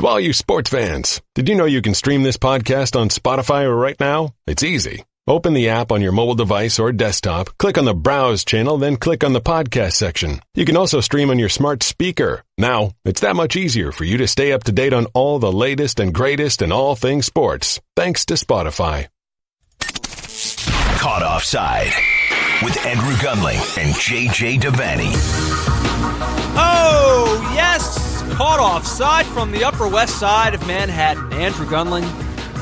To all you sports fans, did you know you can stream this podcast on Spotify right now? It's easy. Open the app on your mobile device or desktop, click on the Browse channel, then click on the podcast section. You can also stream on your smart speaker. Now, it's that much easier for you to stay up to date on all the latest and greatest in all things sports, thanks to Spotify. Caught Offside with Andrew Gunling and JJ Devaney. Oh, yes! Caught Offside from the Upper West Side of Manhattan. Andrew Gunling,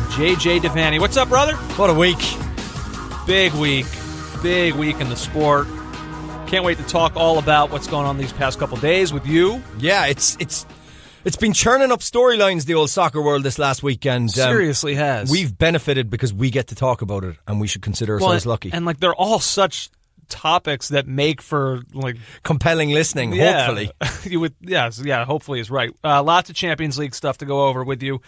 JJ Devaney. What's up, brother? What a week. Big week. Big week in the sport. Can't wait to talk all about what's going on these past couple days with you. Yeah, it's been churning up storylines, the old soccer world, this last weekend. Seriously has. We've benefited because we get to talk about it, and we should consider ourselves lucky. And they're all such topics that make for compelling listening. Hopefully, you would. Yeah. Hopefully is right. Lots of Champions League stuff to go over with you.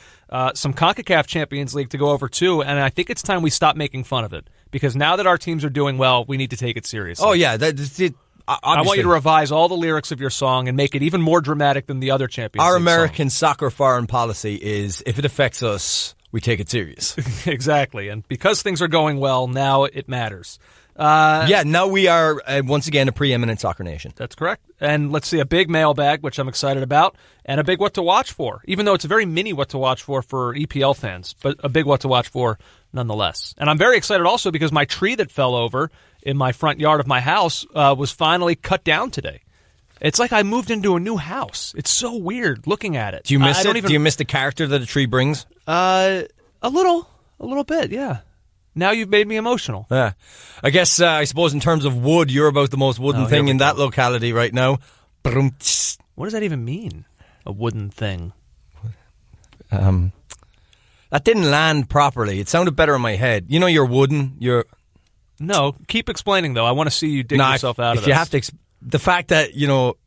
Some CONCACAF Champions League to go over too. And I think it's time we stop making fun of it, because now that our teams are doing well, we need to take it seriously. Oh yeah, that's it. I want you to revise all the lyrics of your song and make it even more dramatic than the other Champions League Our American song. Soccer foreign policy is, if it affects us, we take it serious. Exactly. And because things are going well, now it matters. Now we are, once again, a preeminent soccer nation. That's correct. And let's see, a big mailbag, which I'm excited about, and a big what to watch for, even though it's a very mini what to watch for EPL fans, but a big what to watch for nonetheless. And I'm very excited also because my tree that fell over in my front yard of my house was finally cut down today. It's like I moved into a new house. It's so weird looking at it. Do you miss it? Do you miss the character that a tree brings? A little bit, yeah. Now you've made me emotional. Yeah. I guess, I suppose in terms of wood, you're about the most wooden thing in that locality right now. What does that even mean, a wooden thing? That didn't land properly. It sounded better in my head. You know you're wooden. No, keep explaining, though. I want to see you dig yourself out of this. You have to the fact that,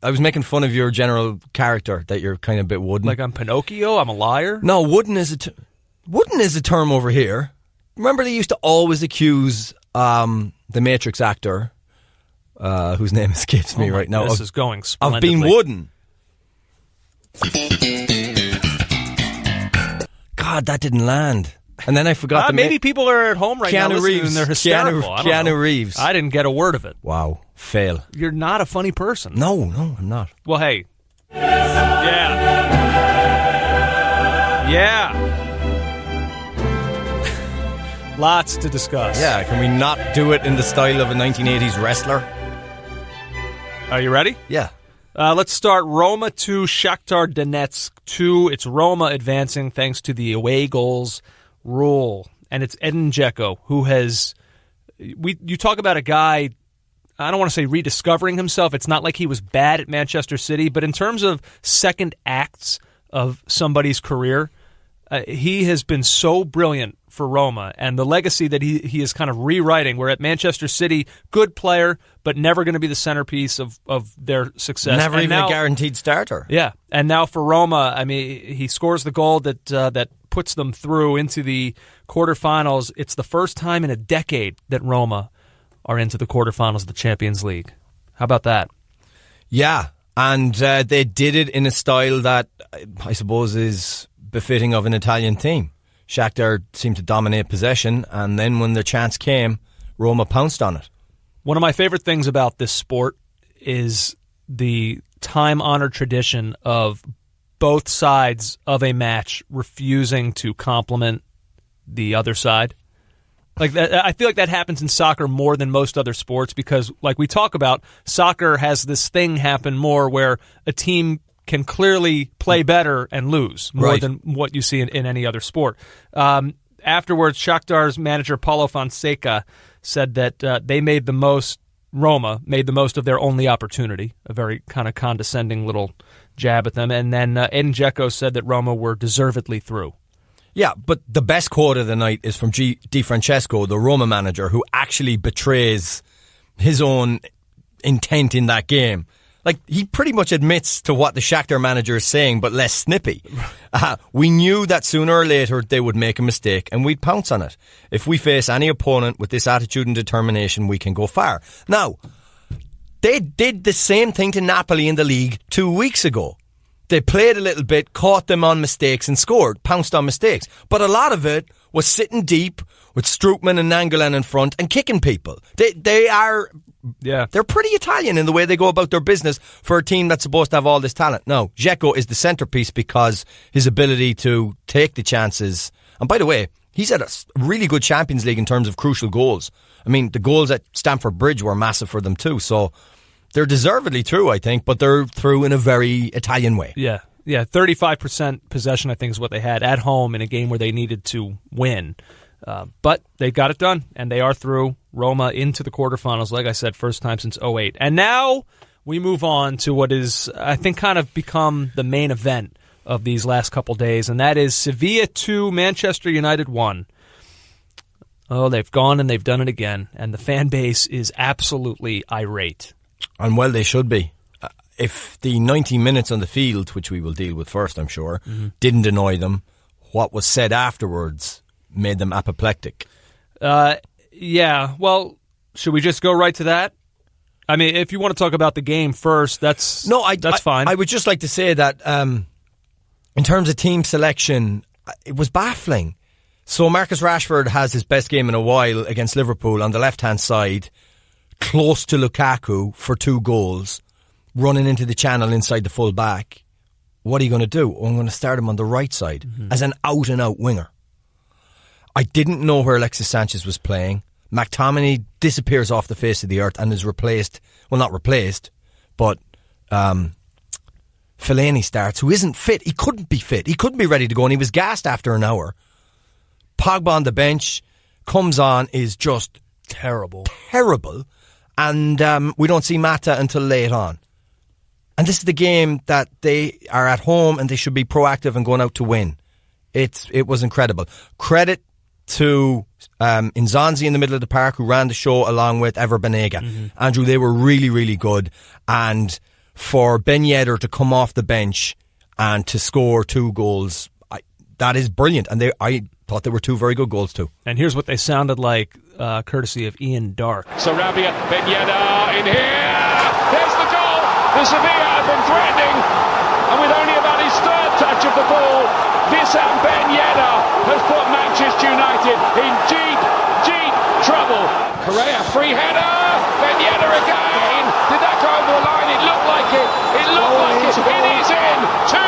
I was making fun of your general character, that you're kind of a bit wooden. Like I'm Pinocchio? I'm a liar? No, wooden is a term over here. Remember, they used to always accuse the Matrix actor, whose name escapes me right now, this is going splendidly. of being wooden. God, that didn't land. And then I forgot. Maybe people are at home right now listening and they're hysterical. Keanu Reeves. I didn't get a word of it. Wow, fail. You're not a funny person. No, I'm not. Well, hey. Yeah. Lots to discuss. Yeah, can we not do it in the style of a 1980s wrestler? Are you ready? Yeah. Let's start. Roma 2, Shakhtar Donetsk 2. It's Roma advancing thanks to the away goals rule. And it's Edin Dzeko who has... You talk about a guy, I don't want to say rediscovering himself. It's not like he was bad at Manchester City, but in terms of second acts of somebody's career, he has been so brilliant for Roma, and the legacy that he is kind of rewriting. We're at Manchester City, good player, but never going to be the centerpiece of their success. Never even a guaranteed starter. Yeah, and now for Roma, I mean, he scores the goal that puts them through into the quarterfinals. It's the first time in a decade that Roma are into the quarterfinals of the Champions League. How about that? Yeah, and they did it in a style that I suppose is befitting of an Italian team. Shakhtar seemed to dominate possession, and then when their chance came, Roma pounced on it. One of my favorite things about this sport is the time-honored tradition of both sides of a match refusing to compliment the other side. Like that, I feel like that happens in soccer more than most other sports because, like we talk about, soccer has this thing happen more where a team can clearly play better and lose more than what you see in any other sport. Afterwards, Shakhtar's manager Paulo Fonseca said that Roma made the most of their only opportunity, a very kind of condescending little jab at them. And then Edin Dzeko said that Roma were deservedly through. Yeah, but the best quote of the night is from Di Francesco, the Roma manager, who actually betrays his own intent in that game. Like, he pretty much admits to what the Shakhtar manager is saying, but less snippy. We knew that sooner or later they would make a mistake, and we'd pounce on it. If we face any opponent with this attitude and determination, we can go far. Now, they did the same thing to Napoli in the league 2 weeks ago. They played a little bit, caught them on mistakes and scored, pounced on mistakes. But a lot of it was sitting deep with Strootman and Nangolan in front and kicking people. They're pretty Italian in the way they go about their business for a team that's supposed to have all this talent. No, Dzeko is the centrepiece because his ability to take the chances. And by the way, he's had a really good Champions League in terms of crucial goals. I mean, the goals at Stamford Bridge were massive for them too. So they're deservedly through, I think, but they're through in a very Italian way. Yeah, 35% possession, I think, is what they had at home in a game where they needed to win. But they got it done, and they are through. Roma into the quarterfinals, like I said, first time since 2008. And now we move on to what is, I think, kind of become the main event of these last couple days, and that is Sevilla 2, Manchester United 1. Oh, they've gone and they've done it again, and the fan base is absolutely irate. And well, they should be. If the 90 minutes on the field, which we will deal with first, I'm sure, didn't annoy them, what was said afterwards made them apoplectic. Yeah, well, should we just go right to that? I mean, if you want to talk about the game first, that's fine. I would just like to say that in terms of team selection, it was baffling. So Marcus Rashford has his best game in a while against Liverpool on the left-hand side, close to Lukaku for 2 goals, running into the channel inside the full back. What are you going to do? I'm going to start him on the right side as an out-and-out winger. I didn't know where Alexis Sanchez was playing. McTominay disappears off the face of the earth and is replaced. Well, not replaced, but Fellaini starts, who isn't fit. He couldn't be fit. He couldn't be ready to go, and he was gassed after an hour. Pogba on the bench, comes on, is just terrible. And we don't see Mata until late on. And this is the game that they are at home and they should be proactive and going out to win. It was incredible. Credit to Nzonzi in the middle of the park, who ran the show along with Ever Banega. Andrew, they were really, really good. And for Ben Yedder to come off the bench and to score 2 goals, that is brilliant. And I thought they were 2 very good goals too. And here's what they sounded like, courtesy of Ian Dark. Sarabia, Ben Yedder in here. There's the goal. The Sevilla have been threatening, and with only about his 3rd touch of the ball, Wissam Ben Yedder has put Manchester United in deep trouble. Correa, free header. Ben Yedder again. Did that go over the line? It looked like it. It is in. 2-0.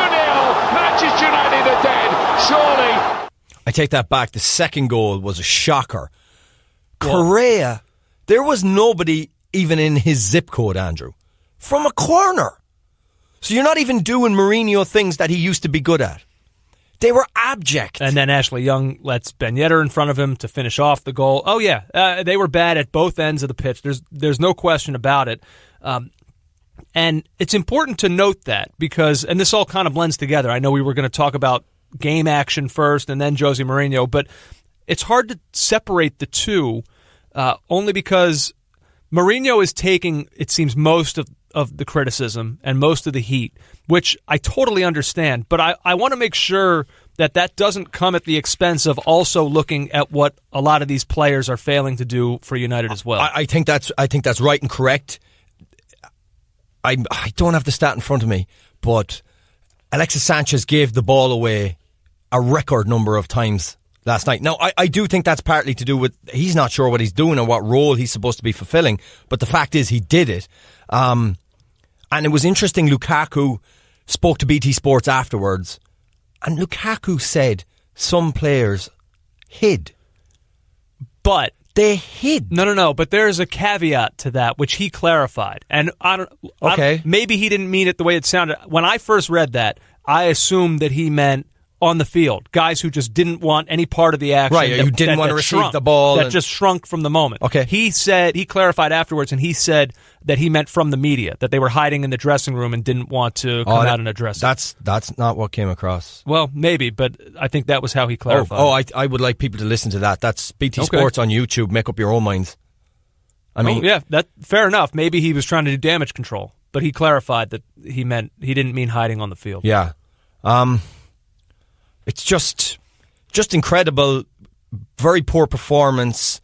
Manchester United are dead. Surely. I take that back. The second goal was a shocker. Correa, there was nobody even in his zip code, Andrew. From a corner. So you're not even doing Mourinho things that he used to be good at. They were abject. And then Ashley Young lets Ben Yedder in front of him to finish off the goal. Oh, yeah. They were bad at both ends of the pitch. There's no question about it. And it's important to note that because, and this all kind of blends together. I know we were going to talk about game action first and then Jose Mourinho, but it's hard to separate the two only because Mourinho is taking, it seems, most of the criticism and most of the heat, which I totally understand. But I want to make sure that doesn't come at the expense of also looking at what a lot of these players are failing to do for United as well. I think that's right and correct. I don't have the stat in front of me, but Alexis Sanchez gave the ball away a record number of times last night. Now, I do think that's partly to do with he's not sure what he's doing or what role he's supposed to be fulfilling, but the fact is he did it. And it was interesting, Lukaku spoke to BT Sports afterwards, and Lukaku said some players hid. But they hid. No, but there's a caveat to that, which he clarified. And maybe he didn't mean it the way it sounded. When I first read that, I assumed that he meant on the field. Guys who just didn't want any part of the action. Right, who didn't want to receive the ball. That just shrunk from the moment. Okay. He clarified afterwards, and he said that he meant from the media, that they were hiding in the dressing room and didn't want to come out and address it. That's not what came across. Well, maybe, but I think that was how he clarified. I would like people to listen to that. That's BT Sports on YouTube. Make up your own minds. I mean, fair enough. Maybe he was trying to do damage control, but he clarified that he didn't mean hiding on the field. Yeah. It's just incredible. Very poor performance.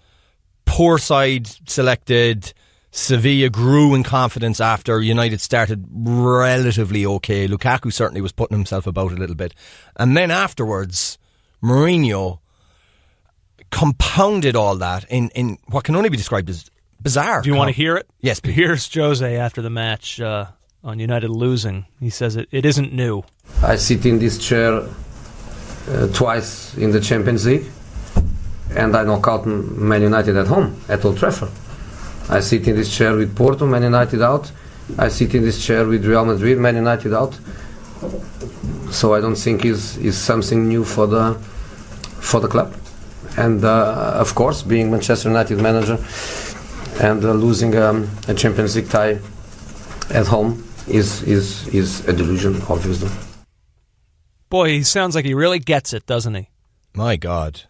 Poor side selected. Sevilla grew in confidence after United started relatively okay. Lukaku certainly was putting himself about a little bit. And then afterwards, Mourinho compounded all that in what can only be described as bizarre. Do you want to hear it? Yes, please. Here's Jose after the match on United losing. He says it isn't new. I sit in this chair twice in the Champions League, and I knock out Man United at home, at Old Trafford. I sit in this chair with Porto, Man United out. I sit in this chair with Real Madrid, Man United out. So I don't think is something new for the club. And of course, being Manchester United manager and losing a Champions League tie at home is a delusion, obviously. Boy, he sounds like he really gets it, doesn't he? My God.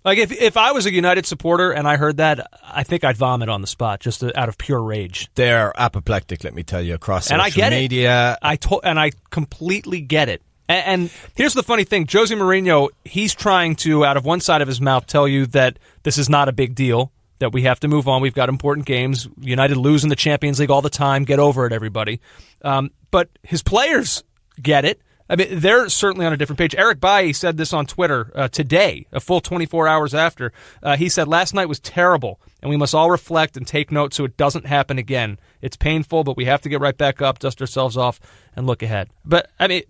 Like, if I was a United supporter and I heard that, I think I'd vomit on the spot, just out of pure rage. They're apoplectic, let me tell you, across social and I get media. And I completely get it. And here's the funny thing. Jose Mourinho, he's trying to, out of one side of his mouth, tell you that this is not a big deal, that we have to move on. We've got important games. United lose in the Champions League all the time. Get over it, everybody. But his players get it. I mean, they're certainly on a different page. Eric Bailly said this on Twitter today, a full 24 hours after. He said, last night was terrible, and we must all reflect and take note so it doesn't happen again. It's painful, but we have to get right back up, dust ourselves off, and look ahead. But, I mean,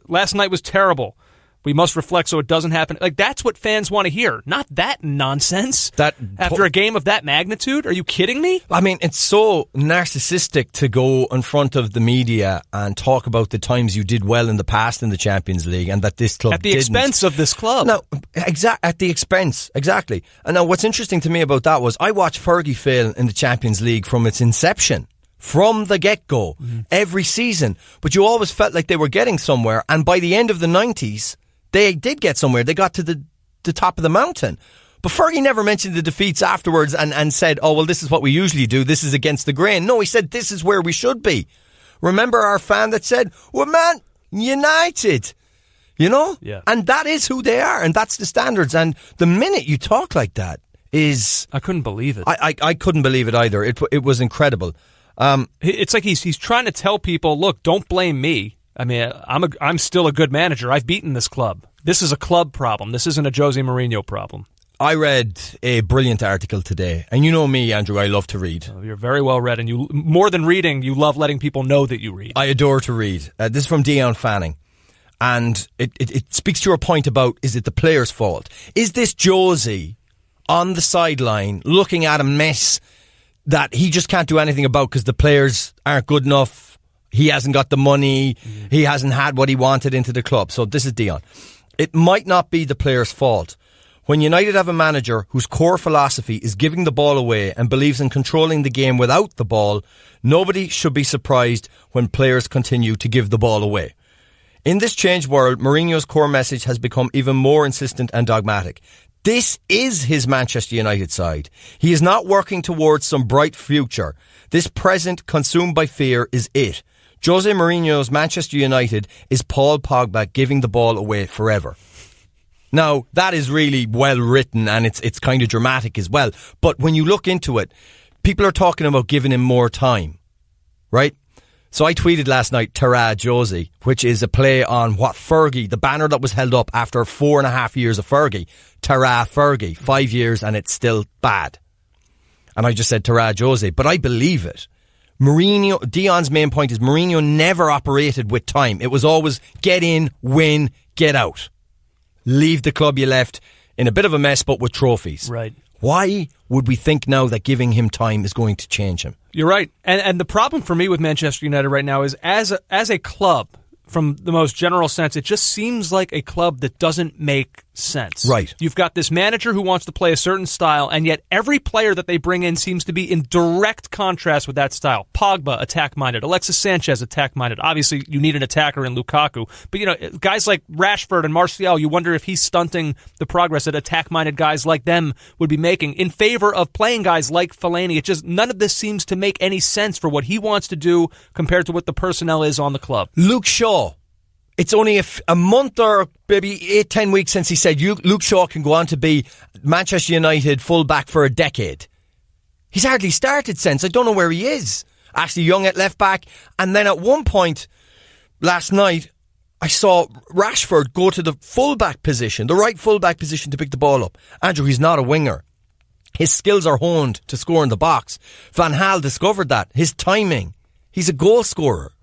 last night was terrible. We must reflect so it doesn't happen. Like, that's what fans want to hear, not that nonsense. After a game of that magnitude? Are you kidding me? I mean, it's so narcissistic to go in front of the media and talk about the times you did well in the past in the Champions League and that this club didn't. At the expense of this club. No, at the expense, exactly. And now what's interesting to me about that was I watched Fergie fail in the Champions League from its inception. From the get-go, every season. But you always felt like they were getting somewhere, and by the end of the 90s, they did get somewhere. They got to the top of the mountain. But Fergie never mentioned the defeats afterwards and said, oh, well, this is what we usually do. This is against the grain. No, he said, this is where we should be. Remember our fan that said, well, man, United. You know? Yeah. And that is who they are, and that's the standards. And the minute you talk like that is... I couldn't believe it. I couldn't believe it either. It was incredible. It's like he's trying to tell people, look, don't blame me. I mean, I'm still a good manager. I've beaten this club. This is a club problem. This isn't a Jose Mourinho problem. I read a brilliant article today, and you know me, Andrew, I love to read. Oh, you're very well read, and you more than reading, you love letting people know that you read. I adore to read. This is from Dion Fanning, and it speaks to your point about, is it the player's fault? Is this Jose on the sideline looking at a mess that he just can't do anything about because the players aren't good enough? He hasn't got the money. He hasn't had what he wanted into the club. So this is Dion. It might not be the player's fault. When United have a manager whose core philosophy is giving the ball away and believes in controlling the game without the ball, nobody should be surprised when players continue to give the ball away. In this changed world, Mourinho's core message has become even more insistent and dogmatic. This is his Manchester United side. He is not working towards some bright future. This present, consumed by fear, is it. Jose Mourinho's Manchester United is Paul Pogba giving the ball away forever. Now, that is really well written and it's kind of dramatic as well. But when you look into it, people are talking about giving him more time, right? So I tweeted last night, Tara Jose, which is a play on what Fergie, the banner that was held up after 4.5 years of Fergie. Tara Fergie, 5 years and it's still bad. And I just said Tara Jose, but I believe it. Mourinho, Dion's main point is Mourinho never operated with time. It was always get in, win, get out. Leave the club you left in a bit of a mess, but with trophies. Right. Why would we think now that giving him time is going to change him? You're right. And the problem for me with Manchester United right now is as a club, from the most general sense, it just seems like a club that doesn't make sense. Right. You've got this manager who wants to play a certain style, and yet every player that they bring in seems to be in direct contrast with that style. Pogba, attack-minded. Alexis Sanchez, attack-minded. Obviously, you need an attacker in Lukaku. But, guys like Rashford and Martial, you wonder if he's stunting the progress that attack-minded guys like them would be making in favor of playing guys like Fellaini. It just, none of this seems to make any sense for what he wants to do compared to what the personnel is on the club. Luke Shaw. It's only a month or maybe 8-10 weeks since he said Luke Shaw can go on to be Manchester United fullback for a decade. He's hardly started since. I don't know where he is. Ashley Young at left back. And then at one point last night, I saw Rashford go to the full-back position, the right full-back position to pick the ball up. Andrew, he's not a winger. His skills are honed to score in the box. Van Gaal discovered that. His timing. He's a goal scorer.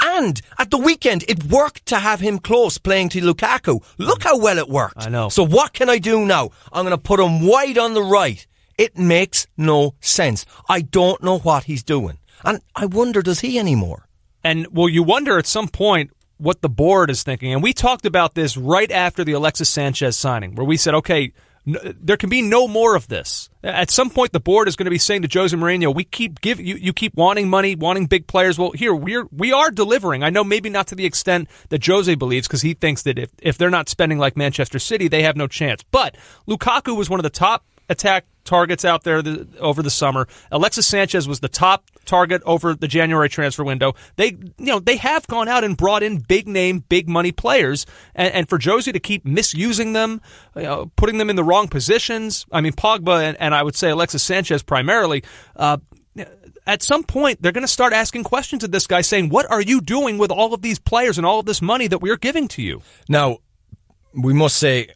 And at the weekend, it worked to have him close playing to Lukaku. Look how well it worked. I know. So what can I do now? I'm going to put him wide on the right. It makes no sense. I don't know what he's doing. And I wonder, does he anymore? And, well, you wonder at some point what the board is thinking. And we talked about this right after the Alexis Sanchez signing, where we said, okay, there can be no more of this. At some point, the board is going to be saying to Jose Mourinho, you keep wanting money, wanting big players. Well, here, we are delivering. I know maybe not to the extent that Jose believes, because he thinks that if they're not spending like Manchester City, they have no chance. But Lukaku was one of the top attack targets out there over the summer. Alexis Sanchez was the top target over the January transfer window. They have gone out and brought in big name, big money players, and for Josie to keep misusing them, putting them in the wrong positions. I mean, Pogba and I would say Alexis Sanchez primarily. At some point, they're going to start asking questions of this guy, saying, "What are you doing with all of these players and all of this money that we're giving to you?" Now, we must say,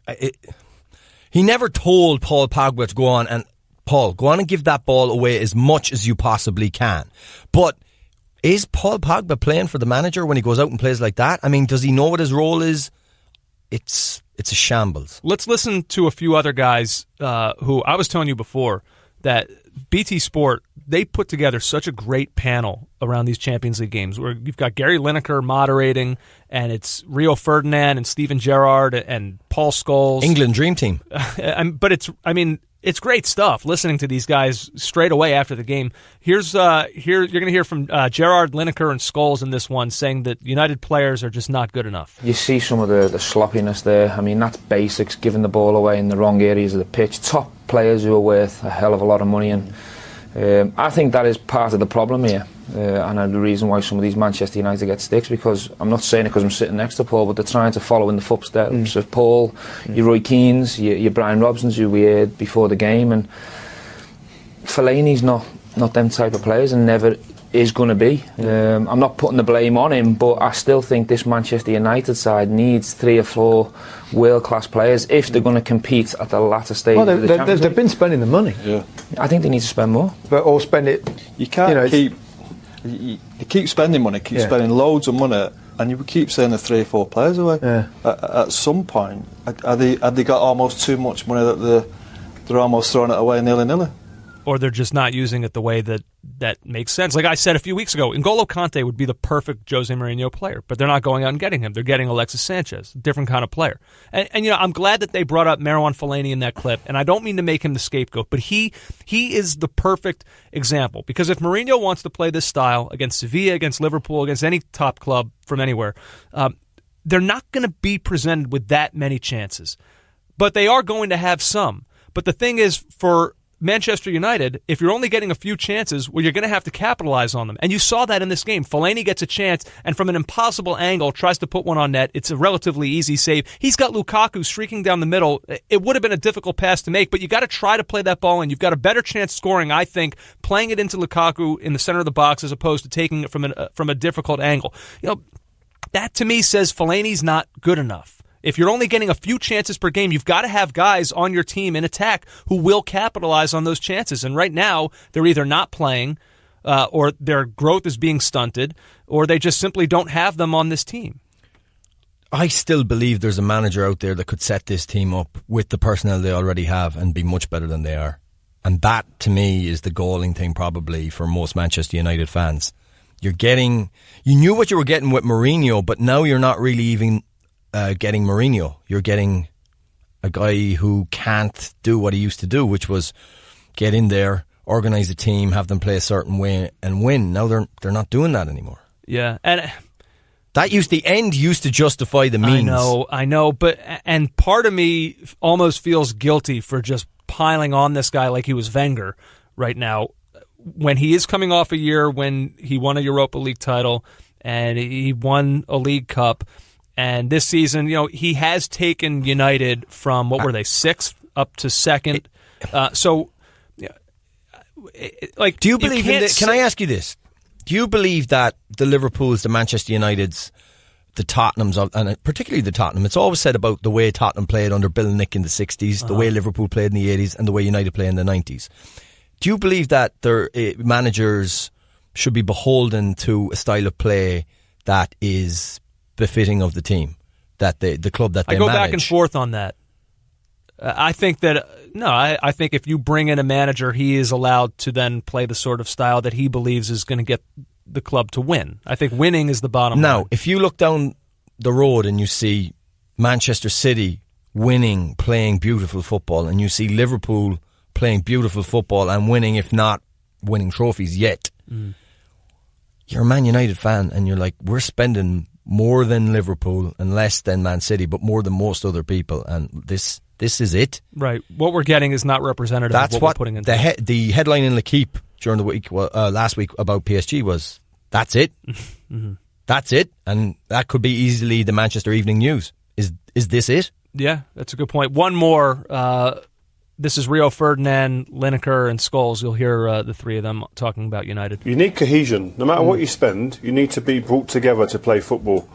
he never told Paul Pogba to go on and give that ball away as much as you possibly can. But is Paul Pogba playing for the manager when he goes out and plays like that? I mean, does he know what his role is? It's a shambles. Let's listen to a few other guys who I was telling you before that BT Sport, they put together such a great panel around these Champions League games where you've got Gary Lineker moderating, and it's Rio Ferdinand and Steven Gerrard and Paul Scholes. England Dream Team. But it's great stuff listening to these guys straight away after the game. Here you're going to hear from Gerrard, Lineker, and Scholes in this one, saying that United players are just not good enough. You see some of the sloppiness there. I mean, that's basics, giving the ball away in the wrong areas of the pitch. Top players who are worth a hell of a lot of money, and I think that is part of the problem here, and the reason why some of these Manchester United get sticks, because I'm not saying it because I'm sitting next to Paul, but they're trying to follow in the footsteps of Paul, your Roy Keanes, your Brian Robsons, who we heard before the game, and Fellaini's not them type of players and never is going to be. I'm not putting the blame on him, but I still think this Manchester United side needs 3 or 4 world-class players if they're going to compete at the latter stage of the Champions League. They've been spending the money. Yeah, I think they need to spend more. Or spend it... You can't you keep spending money, spending loads of money, and you keep saying the 3 or 4 players away. Yeah. At some point, have they got almost too much money that they're almost throwing it away nilly-nilly? Or they're just not using it the way that makes sense. Like I said a few weeks ago, N'Golo Kante would be the perfect Jose Mourinho player, but they're not going out and getting him. They're getting Alexis Sanchez, a different kind of player. And I'm glad that they brought up Marouane Fellaini in that clip, and I don't mean to make him the scapegoat, but he is the perfect example. Because if Mourinho wants to play this style against Sevilla, against Liverpool, against any top club from anywhere, they're not going to be presented with that many chances. But they are going to have some. But the thing is, for Manchester United, if you're only getting a few chances, well, you're going to have to capitalize on them. And you saw that in this game. Fellaini gets a chance, and from an impossible angle, tries to put one on net. It's a relatively easy save. He's got Lukaku streaking down the middle. It would have been a difficult pass to make, but you got to try to play that ball in. You've got a better chance scoring, I think, playing it into Lukaku in the center of the box as opposed to taking it from a difficult angle. That to me says Fellaini's not good enough. If you're only getting a few chances per game, you've got to have guys on your team in attack who will capitalize on those chances. And right now, they're either not playing, or their growth is being stunted, or they just simply don't have them on this team. I still believe there's a manager out there that could set this team up with the personnel they already have and be much better than they are. And that, to me, is the galling thing probably for most Manchester United fans. You knew what you were getting with Mourinho, but now you're not really even getting Mourinho. You're getting a guy who can't do what he used to do, which was get in there, organise a team, have them play a certain way and win. Now they're not doing that anymore. Yeah, and the end used to justify the means. I know, and part of me almost feels guilty for just piling on this guy like he was Wenger right now, when he is coming off a year when he won a Europa League title and he won a League Cup. And this season, he has taken United from, what were they, 6th up to 2nd. So like, do you believe in this? Can I ask you this? Do you believe that the Liverpools, the Manchester Uniteds, the Tottenhams, and particularly the Tottenham, it's always said about the way Tottenham played under Bill Nick in the 60s, the way Liverpool played in the 80s, and the way United play in the 90s. Do you believe that their managers should be beholden to a style of play that is befitting of the team, that the club that they manage? I go back and forth on that. I think that, I think if you bring in a manager, he is allowed to then play the sort of style that he believes is going to get the club to win. I think winning is the bottom line. Now, if you look down the road and you see Manchester City winning, playing beautiful football, and you see Liverpool playing beautiful football and winning, if not winning trophies yet, you're a Man United fan and you're like, we're spending more than Liverpool and less than Man City, but more than most other people, and this is it. Right. What we're getting is not representative of what we're putting in. The headline in L'Equipe during the week, last week, about PSG was, that's it. That's it. And that could be easily the Manchester Evening News. Is this it? Yeah, that's a good point. One more. This is Rio Ferdinand, Lineker, and Scholes. You'll hear the three of them talking about United. You need cohesion. No matter what you spend, you need to be brought together to play football.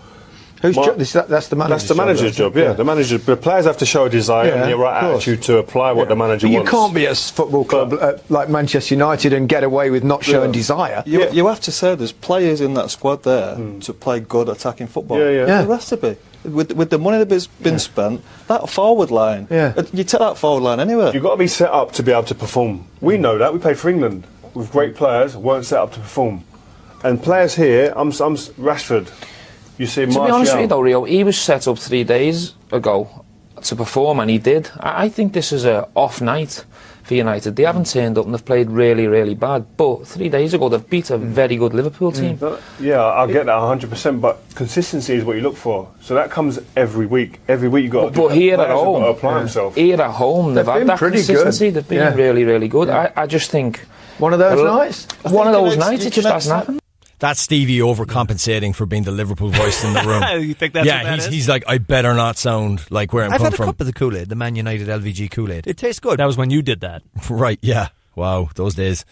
That's the manager's job. That's the manager's job, yeah. The players have to show a desire and the right attitude to apply what the manager wants. You can't be a football club like Manchester United and get away with not showing desire. You have to say there's players in that squad there to play good attacking football. There has to be. With the money that's been spent, that forward line, you take that forward line anywhere. You've got to be set up to be able to perform. We know that. We played for England with great players, weren't set up to perform. And players here, I'm Rashford. You see, to be honest with you though, Rio, he was set up 3 days ago to perform, and he did. I think this is an off night for United. They haven't turned up and they've played really, really bad. But 3 days ago, they've beat a very good Liverpool team. Yeah, I get that 100%, but consistency is what you look for. So that comes every week. Every week you've got to do that. But here at home, apply himself. Here at home, they've had that consistency. They've been really, really good. I just think... One of those nights? One of those nights, it just hasn't happened. That's Stevie overcompensating for being the Liverpool voice in the room. You think that's what that is? He's like, I better not sound like where I'm coming from. I've had a cup of the Kool-Aid, the Man United LVG Kool-Aid. It tastes good. That was when you did that. Right, yeah. Wow, those days.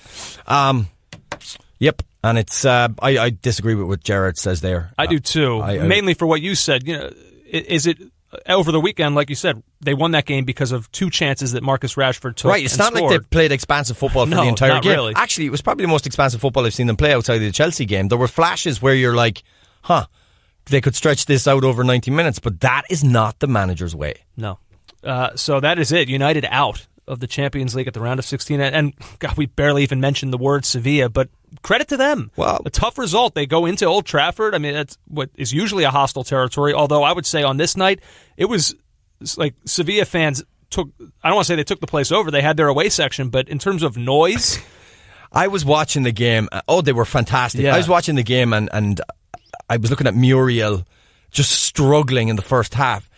Yep, and it's, I disagree with what Jared says there. I do too. Mainly for what you said. Is it... Over the weekend, like you said, they won that game because of 2 chances that Marcus Rashford took. Right, it's not like they played expansive football for the entire game. Really. Actually, it was probably the most expansive football I've seen them play outside of the Chelsea game. There were flashes where you're like, they could stretch this out over 90 minutes, but that is not the manager's way. No. So that is it. United out of the Champions League at the round of 16. And God, we barely even mentioned the word Sevilla, but credit to them. Wow. A tough result. They go into Old Trafford. I mean, that's what is usually a hostile territory, although I would say on this night, it was like Sevilla fans took, I don't want to say they took the place over. They had their away section, but in terms of noise... I was watching the game. They were fantastic. Yeah. I was watching the game and I was looking at Muriel just struggling in the first half.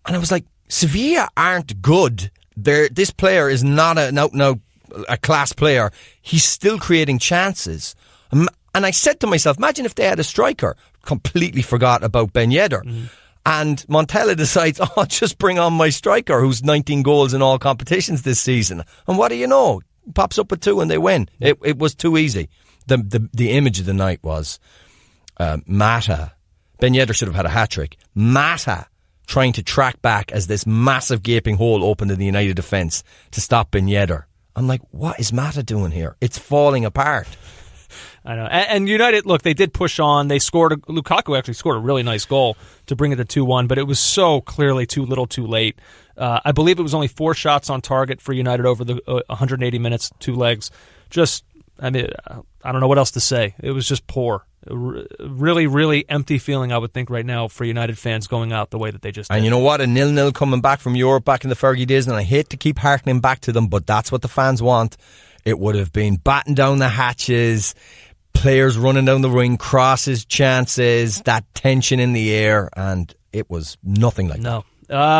And I was like, Sevilla aren't good. This player is not a class player. He's still creating chances. And I said to myself, imagine if they had a striker. Completely forgot about Ben Yedder. And Montella decides, just bring on my striker who's 19 goals in all competitions this season. And what do you know? Pops up with 2 and they win. It was too easy. The image of the night was Mata. Ben Yedder should have had a hat-trick. Mata trying to track back as this massive gaping hole opened in the United defence to stop Ben Yedder. I'm like, what is Mata doing here? It's falling apart. I know. And United, look, they did push on. They scored. Lukaku actually scored a really nice goal to bring it to 2-1, but it was so clearly too little too late. I believe it was only 4 shots on target for United over the 180 minutes, 2 legs. I don't know what else to say. It was just poor. Really, really empty feeling, I would think, right now for United fans going out the way that they just did. And you know what? A 0-0 coming back from Europe back in the Fergie days, and I hate to keep harkening back to them, but that's what the fans want. It would have been batten down the hatches, players running down the ring, crosses, chances, that tension in the air, and it was nothing like that.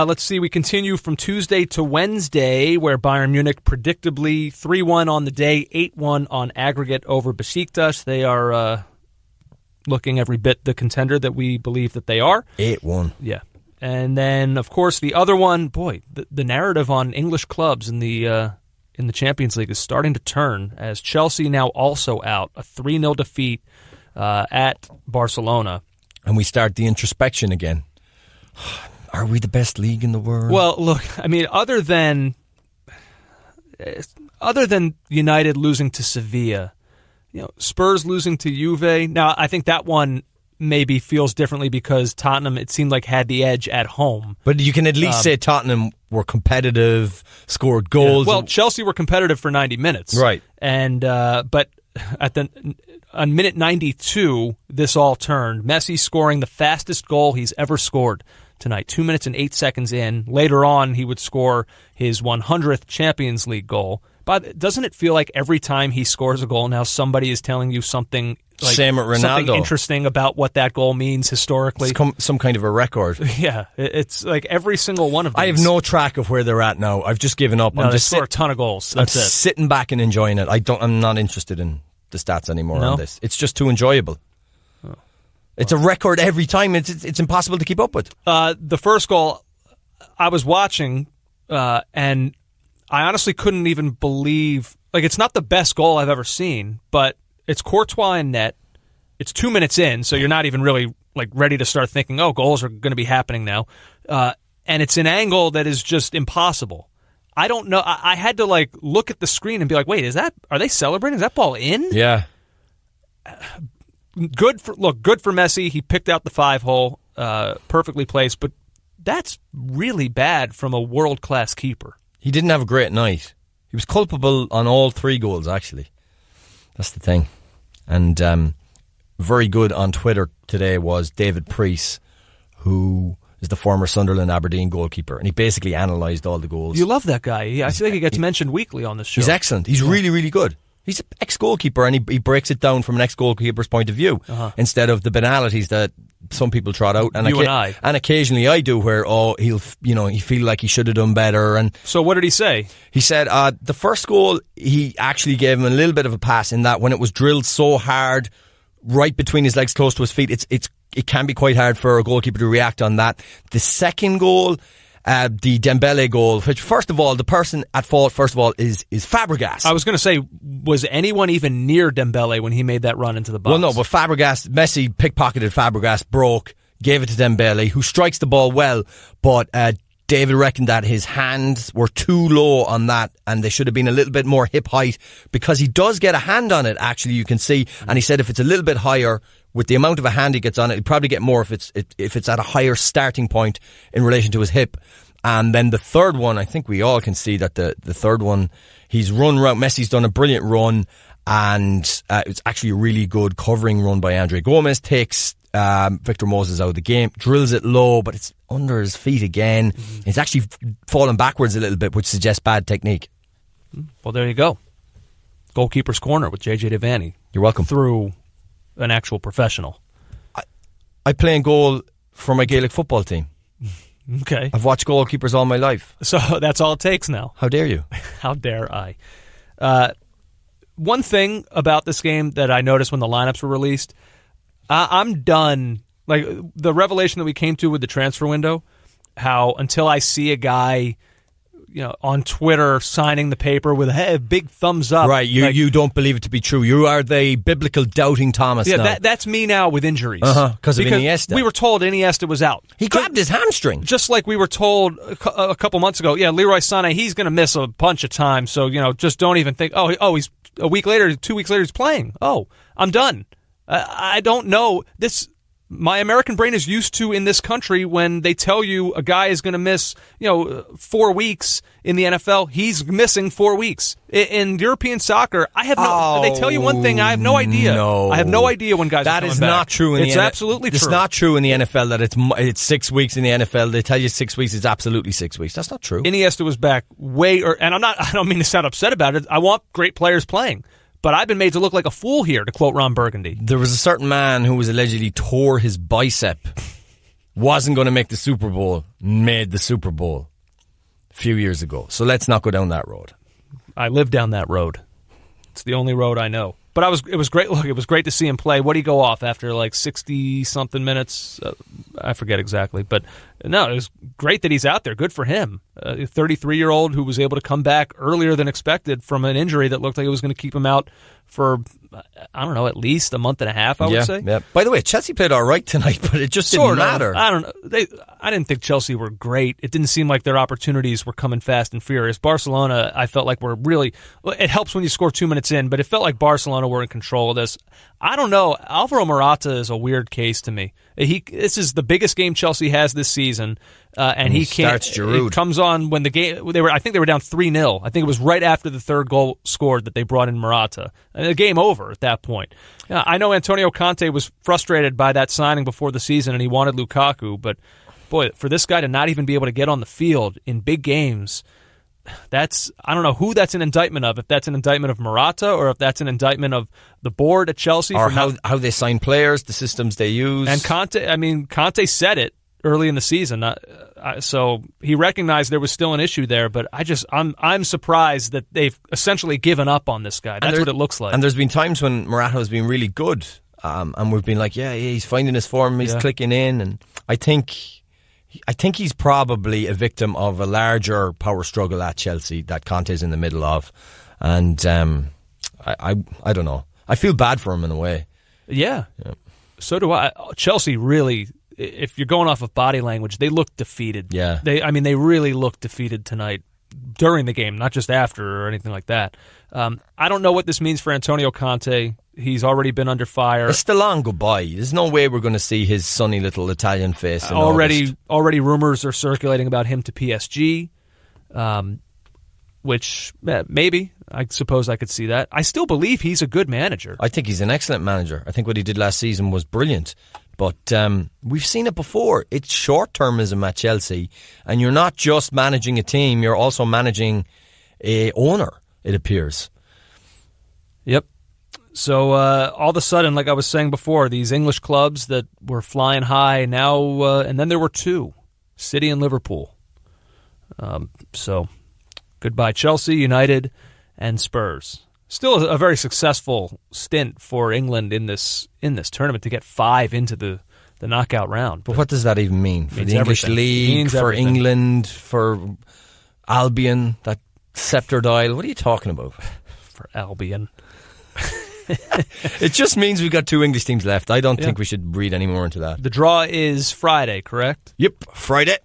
Let's see. We continue from Tuesday to Wednesday, where Bayern Munich predictably 3-1 on the day, 8-1 on aggregate over Besiktas. They are looking every bit the contender that we believe that they are. 8-1. Yeah. And then, of course, the other one, boy, the narrative on English clubs in the in the Champions League is starting to turn, as Chelsea now also out, a 3-0 defeat at Barcelona. And we start the introspection again. Are we the best league in the world? Well, look, I mean, other than United losing to Sevilla, Spurs losing to Juve. Now, I think that one maybe feels differently because Tottenham, it seemed like, had the edge at home. But you can at least say Tottenham were competitive, scored goals. Yeah. Well, Chelsea were competitive for 90 minutes. Right. And but on minute 92, this all turned. Messi scoring the fastest goal he's ever scored tonight, 2 minutes and 8 seconds in. Later on, he would score his 100th Champions League goal. But doesn't it feel like every time he scores a goal now, somebody is telling you something like same at Ronaldo. Something interesting about what that goal means historically? It's some kind of a record. Yeah, it's like every single one of them. I have no track of where they're at now. I've just given up. No, they score a ton of goals. That's it. Sitting back and enjoying it. I'm not interested in the stats anymore on this. It's just too enjoyable. It's a record every time. It's impossible to keep up with. The first goal, I was watching, and I honestly couldn't even believe. Like, it's not the best goal I've ever seen, but it's Courtois in net. It's 2 minutes in, so you're not even really like ready to start thinking, oh, goals are going to be happening now. And it's an angle that is just impossible. I don't know. I had to like look at the screen and be like, wait, are they celebrating? Is that ball in? Yeah. Good for Messi. He picked out the 5-hole, perfectly placed, but that's really bad from a world-class keeper. He didn't have a great night. He was culpable on all 3 goals, actually. That's the thing. And very good on Twitter today was David Priest, who is the former Sunderland Aberdeen goalkeeper, and he basically analysed all the goals. You love that guy. I feel like he gets mentioned weekly on this show. He's excellent. He's really, really good. He's an ex-goalkeeper, and he breaks it down from an ex-goalkeeper's point of view instead of the banalities that some people trot out. And and occasionally I do, where he feel like he should have done better. And so, what did he say? He said the first goal he actually gave him a little bit of a pass in that when it was drilled so hard, right between his legs, close to his feet, it can be quite hard for a goalkeeper to react on that. The second goal, the Dembele goal, which first of all, the person at fault is Fabregas. I was going to say, was anyone even near Dembele when he made that run into the box? Well, no, but Messi pickpocketed Fabregas, broke, gave it to Dembele, who strikes the ball well, but David reckoned that his hands were too low on that and they should have been a little bit more hip height, because he does get a hand on it, actually, you can see, and he said if it's a little bit higher, with the amount of a hand he gets on it, he'd probably get more if it's at a higher starting point in relation to his hip. And then the third one, I think we all can see that the third one, he's run around. Messi's done a brilliant run, and it's actually a really good covering run by Andre Gomez. Takes Victor Moses out of the game, drills it low, but it's under his feet again. Mm-hmm. It's actually fallen backwards a little bit, which suggests bad technique. Well, there you go. Goalkeeper's Corner with JJ Devaney. You're welcome. Through an actual professional. I play in goal for my Gaelic football team. Okay. I've watched goalkeepers all my life. So that's all it takes now. How dare you? How dare I? One thing about this game that I noticed when the lineups were released, I'm done. Like the revelation that we came to with the transfer window, how until I see a guy, on Twitter signing the paper with a big thumbs up. Right, you don't believe it to be true. You are the biblical doubting Thomas now. Yeah, that's me now with injuries. Because of Iniesta. We were told Iniesta was out. He grabbed his hamstring. Just like we were told a couple months ago, Leroy Sané, he's going to miss a bunch of time, so, just don't even think, he's a week later, 2 weeks later, he's playing. Oh, I'm done. I don't know. My American brain is used to in this country when they tell you a guy is going to miss, 4 weeks in the NFL, he's missing 4 weeks. In European soccer, I have they tell you one thing, I have no idea. No. I have no idea when guys are coming back. That is not true in the NFL. It's absolutely true. It's not true in the NFL that it's 6 weeks in the NFL. They tell you 6 weeks, it's absolutely 6 weeks. That's not true. Iniesta was back and I don't mean to sound upset about it. I want great players playing. But I've been made to look like a fool here, to quote Ron Burgundy. There was a certain man who was allegedly tore his bicep, wasn't going to make the Super Bowl, made the Super Bowl a few years ago. So let's not go down that road. I live down that road. It's the only road I know. But it was great. Look, it was great to see him play. What did he go off after, like 60-something minutes? I forget exactly. But no, it was great that he's out there. Good for him. A 33-year-old who was able to come back earlier than expected from an injury that looked like it was going to keep him out for, I don't know, at least a month and a half, I would say. Yeah. By the way, Chelsea played all right tonight, but it just didn't matter. I don't know. I didn't think Chelsea were great. It didn't seem like their opportunities were coming fast and furious. Barcelona, I felt like were really... It helps when you score 2 minutes in, but it felt like Barcelona were in control of this. I don't know. Alvaro Morata is a weird case to me. This is the biggest game Chelsea has this season, and he can't. It comes on when the game. I think they were down 3-0. I think it was right after the third goal scored that they brought in Morata, and the game over at that point. I know Antonio Conte was frustrated by that signing before the season, and he wanted Lukaku, but boy, for this guy to not even be able to get on the field in big games. I don't know who that's an indictment of. If that's an indictment of Morata or if that's an indictment of the board at Chelsea, or how they sign players, the systems they use. And Conte said it early in the season, so he recognized there was still an issue there. But I'm surprised that they've essentially given up on this guy. That's what it looks like. And there's been times when Morata has been really good, and we've been like, yeah, he's finding his form, he's clicking in, and I think he's probably a victim of a larger power struggle at Chelsea that Conte's in the middle of. And I don't know. I feel bad for him in a way. Yeah. So do I. Chelsea really, if you're going off of body language, they look defeated. Yeah. They really looked defeated tonight during the game, not just after or anything like that. I don't know what this means for Antonio Conte. He's already been under fire. It's the long goodbye. There's no way we're going to see his sunny little Italian face in August. Already rumors are circulating about him to PSG, which maybe, I suppose I could see that. I still believe he's a good manager. I think he's an excellent manager. I think what he did last season was brilliant. But we've seen it before. It's short-termism at Chelsea. And you're not just managing a team, you're also managing a owner, it appears. Yep. So all of a sudden, like I was saying before, these English clubs that were flying high now, and then there were two, City and Liverpool. So goodbye Chelsea, United, and Spurs. Still a very successful stint for England in this tournament to get 5 into the knockout round. But what does that even mean? For the English League, for everything. England, for Albion, that scepter dial? What are you talking about? For Albion. It just means we've got 2 English teams left. I don't think we should read any more into that. The draw is Friday, correct? Yep, Friday.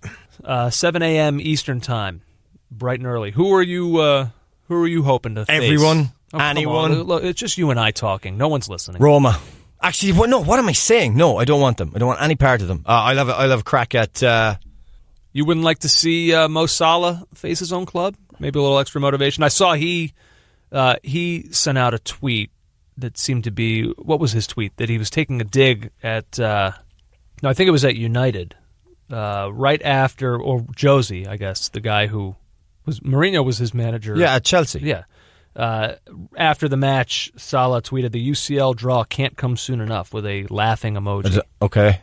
7 a.m. Eastern Time, bright and early. Who are you hoping to face? Everyone, anyone. Look, it's just you and I talking. No one's listening. Roma. Actually, no. What am I saying? No, I don't want them. I don't want any part of them. I'll have a crack at. You wouldn't like to see Mo Salah face his own club? Maybe a little extra motivation. I saw he sent out a tweet that seemed to be, what was his tweet? That he was taking a dig at, I think it was at United, right after, or Josie, I guess, the guy who Mourinho was his manager. Yeah, at Chelsea. Yeah. After the match, Salah tweeted, "The UCL draw can't come soon enough," with a laughing emoji. Okay.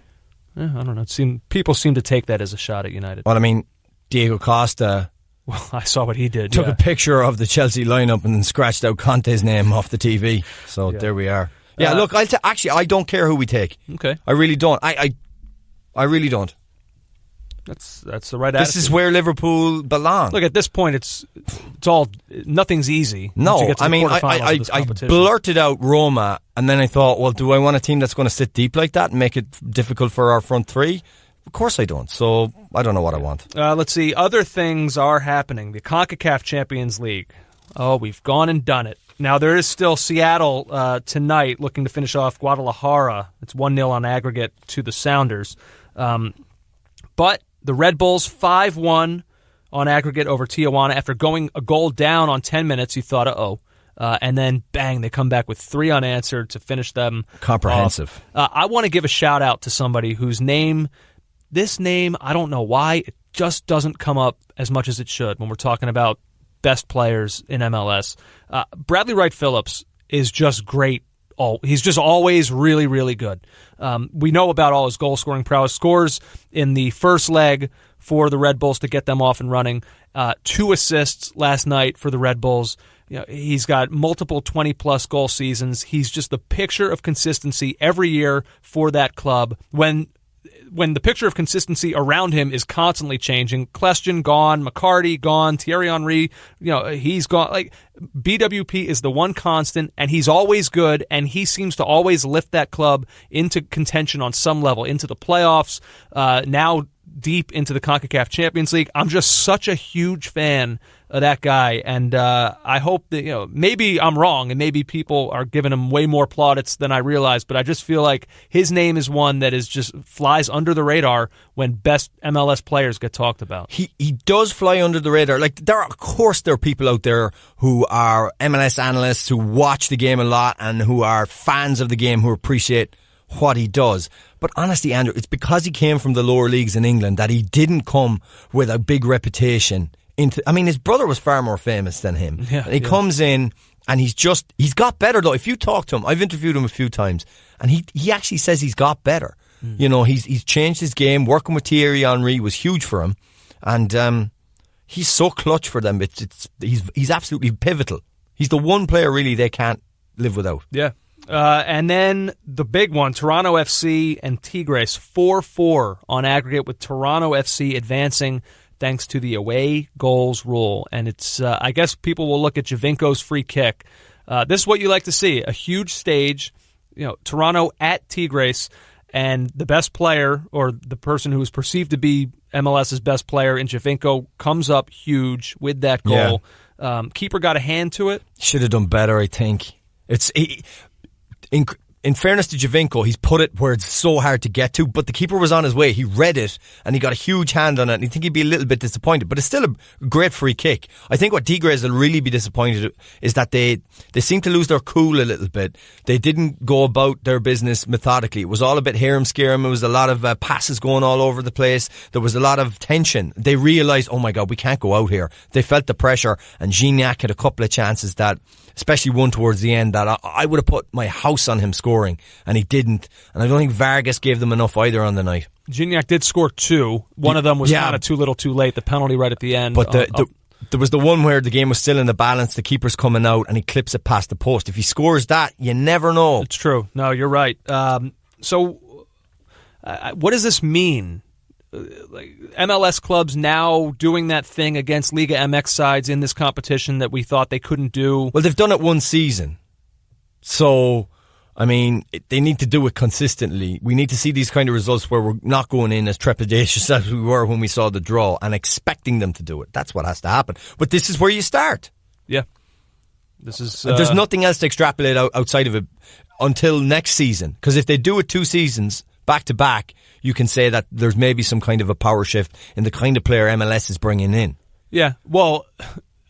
Yeah, I don't know. People seem to take that as a shot at United. Well, I mean, Diego Costa... Well, I saw what he did. Took a picture of the Chelsea lineup and then scratched out Conte's name off the TV. So there we are. Yeah, look, I don't care who we take. Okay. I really don't. I really don't. That's the right attitude. This is where Liverpool belong. Look, at this point, it's all, nothing's easy. No, I mean, I blurted out Roma, and then I thought, well, do I want a team that's going to sit deep like that and make it difficult for our front three? Of course I don't. So I don't know what I want. Let's see. Other things are happening. The CONCACAF Champions League. Oh, we've gone and done it. Now, there is still Seattle tonight looking to finish off Guadalajara. It's 1-0 on aggregate to the Sounders. But the Red Bulls 5-1 on aggregate over Tijuana after going a goal down on 10 minutes. You thought, and then, bang, they come back with 3 unanswered to finish them. Comprehensive. I want to give a shout-out to somebody whose name... This name, I don't know why, it just doesn't come up as much as it should when we're talking about best players in MLS. Bradley Wright Phillips is just great. He's just always really, really good. We know about all his goal-scoring prowess. Scores in the first leg for the Red Bulls to get them off and running. 2 assists last night for the Red Bulls. He's got multiple 20-plus goal seasons. He's just the picture of consistency every year for that club. When the picture of consistency around him is constantly changing, Kleston gone, McCarty gone, Thierry Henry, he's gone. Like, BWP is the one constant, and he's always good, and he seems to always lift that club into contention on some level, into the playoffs, now deep into the CONCACAF Champions League. I'm just such a huge fan of that guy, and I hope that, maybe I'm wrong, and maybe people are giving him way more plaudits than I realize, but I just feel like his name is one that is just flies under the radar when best MLS players get talked about. He does fly under the radar. Like, of course there are people out there who are MLS analysts who watch the game a lot and who are fans of the game who appreciate what he does. But honestly, Andrew, it's because he came from the lower leagues in England that he didn't come with a big reputation. His brother was far more famous than him. Yeah, he comes in and he's got better though. If you talk to him, I've interviewed him a few times, and he actually says he's got better. He's changed his game. Working with Thierry Henry was huge for him, and he's so clutch for them. He's absolutely pivotal. He's the one player really they can't live without. Yeah. And then the big one, Toronto FC and Tigres, 4-4 on aggregate, with Toronto FC advancing thanks to the away goals rule. And it's, I guess people will look at Javinko's free kick. This is what you like to see, a huge stage, Toronto at Tigres, and the best player, or the person who is perceived to be MLS's best player in Javinko, comes up huge with that goal. Yeah. Keeper got a hand to it. Should have done better, I think. In fairness to Javinko, he's put it where it's so hard to get to, but the keeper was on his way. He read it, and he got a huge hand on it, and I think he'd be a little bit disappointed, but it's still a great free kick. I think what Tigres will really be disappointed is that they seem to lose their cool a little bit. They didn't go about their business methodically. It was all a bit harem-scarum. It was a lot of passes going all over the place. There was a lot of tension. They realised, oh my God, we can't go out here. They felt the pressure, and Gignac had a couple of chances that, especially one towards the end, that I would have put my house on him scoring, and he didn't. And I don't think Vargas gave them enough either on the night. Gignac did score 2. One of them was kind of too little too late, the penalty right at the end. But there was the one where the game was still in the balance, the keeper's coming out, and he clips it past the post. If he scores that, you never know. It's true. No, you're right. So what does this mean? MLS clubs now doing that thing against Liga MX sides in this competition that we thought they couldn't do. Well, they've done it one season. So, they need to do it consistently. We need to see these kind of results where we're not going in as trepidatious as we were when we saw the draw and expecting them to do it. That's what has to happen. But this is where you start. Yeah. This is. There's nothing else to extrapolate outside of it until next season. Because if they do it 2 seasons back to back, you can say that there's maybe some kind of a power shift in the kind of player MLS is bringing in. Yeah, well,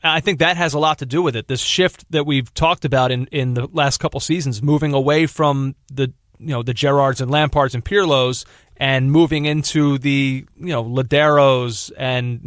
I think that has a lot to do with it. This shift that we've talked about in the last couple seasons, moving away from the Gerrards and Lampards and Pirlos, and moving into the Laderos and